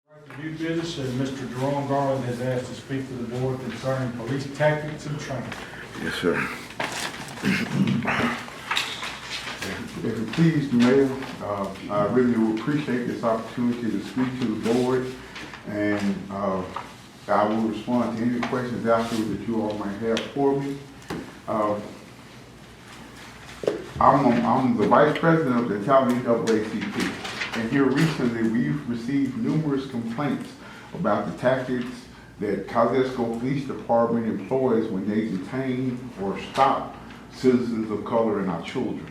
New business, and Mr. Jerone Garland has asked to speak to the board concerning police tactics and training. Yes, sir. If it please the mayor, I really would appreciate this opportunity to speak to the board, and I will respond to any questions afterwards that you all might have for me. I'm the vice president of the Attala NAACP, and here recently we've received numerous complaints about the tactics that Kosciusko Police Department employs when they detain or stop citizens of color and our children.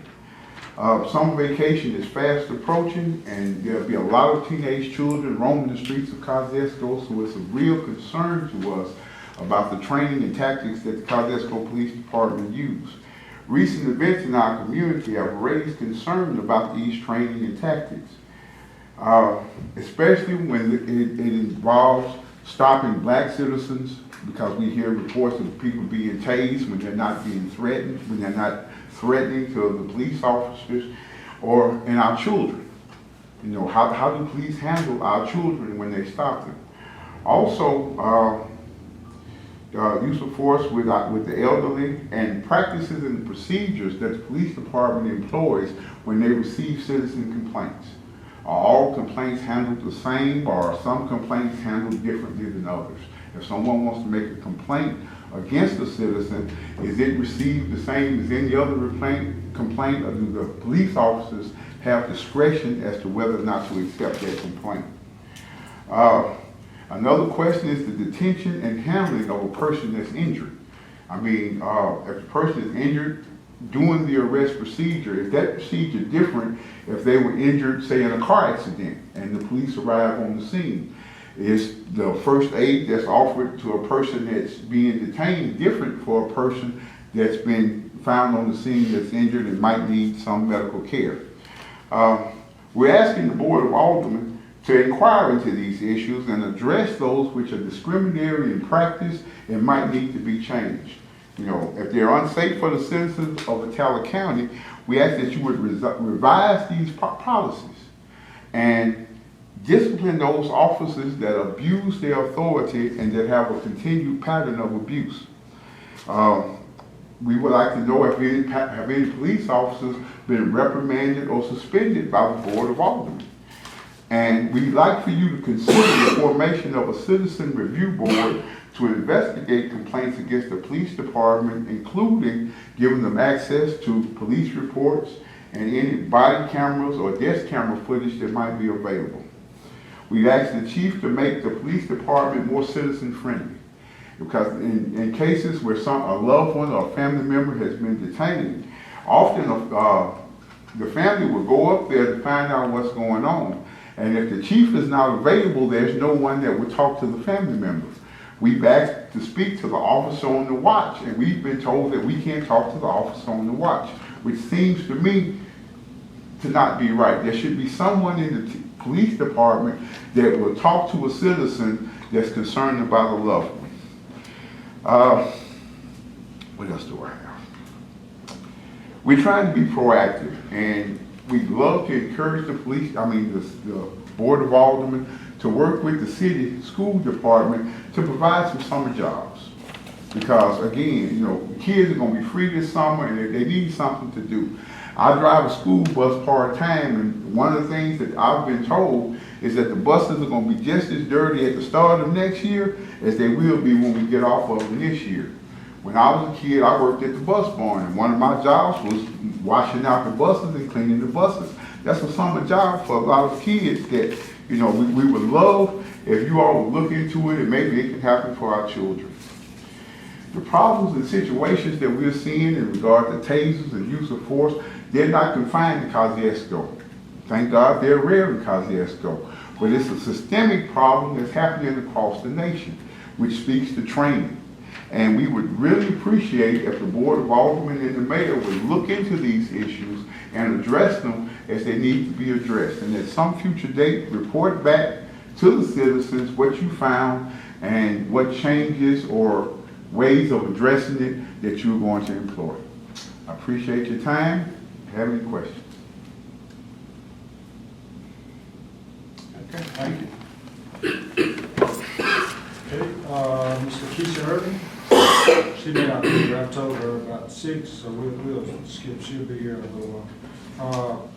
Summer vacation is fast approaching, and there'll be a lot of teenage children roaming the streets of Kosciusko, so it's a real concern to us about the training and tactics that the Kosciusko Police Department use. Recent events in our community have raised concern about these training and tactics, especially when it involves stopping black citizens, because we hear reports of people being tased when they're not being threatened, when they're not threatening to the police officers, and our children. You know, how do police handle our children when they stop them? Also, use of force with the elderly, and practices and procedures that the police department employs when they receive citizen complaints. Are all complaints handled the same, or are some complaints handled differently than others? If someone wants to make a complaint against a citizen, is it received the same as any other complaint, or do the police officers have discretion as to whether or not to accept that complaint? Another question is the detention and handling of a person that's injured. I mean, if the person is injured during the arrest procedure, is that procedure different if they were injured, say, in a car accident and the police arrive on the scene? Is the first aid that's offered to a person that's being detained different for a person that's been found on the scene that's injured and might need some medical care? We're asking the Board of Aldermen to inquire into these issues and address those which are discriminatory in practice and might need to be changed. You know, if they're unsafe for the citizens of Attala County, we ask that you would revise these policies and discipline those officers that abuse their authority and that have a continued pattern of abuse. We would like to know if any police officers been reprimanded or suspended by the Board of Aldermen. And we'd like for you to consider the formation of a citizen review board to investigate complaints against the police department, including giving them access to police reports and any body cameras or desk camera footage that might be available. We've asked the chief to make the police department more citizen friendly, because in cases where a loved one or a family member has been detained, often the family will go up there to find out what's going on. And if the chief is not available, there's no one that would talk to the family members. We've asked to speak to the officer on the watch, and we've been told that we can't talk to the officer on the watch, which seems to me to not be right. There should be someone in the police department that will talk to a citizen that's concerned about a loved one. What else do I have? We're trying to be proactive, and we'd love to encourage the Board of Aldermen to work with the city school department to provide some summer jobs. Because again, you know, kids are gonna be free this summer and they need something to do. I drive a school bus part-time, and one of the things that I've been told is that the buses are gonna be just as dirty at the start of next year as they will be when we get off of them this year. When I was a kid, I worked at the bus barn, and one of my jobs was washing out the buses and cleaning the buses. That's a summer job for a lot of kids that, you know, we would love if you all would look into it, and maybe it can happen for our children. The problems and situations that we're seeing in regard to tasers and use of force, they're not confined to Kosciusko. Thank God they're rare in Kosciusko. But it's a systemic problem that's happening across the nation, which speaks to training. And we would really appreciate if the Board of Aldermen and the mayor would look into these issues and address them as they need to be addressed. And at some future date, report back to the citizens what you found and what changes or ways of addressing it that you're going to employ. I appreciate your time. Have any questions? Okay, thank you. early. She may not be here. I told her about 6, so we'll skip. She'll be here in a little while.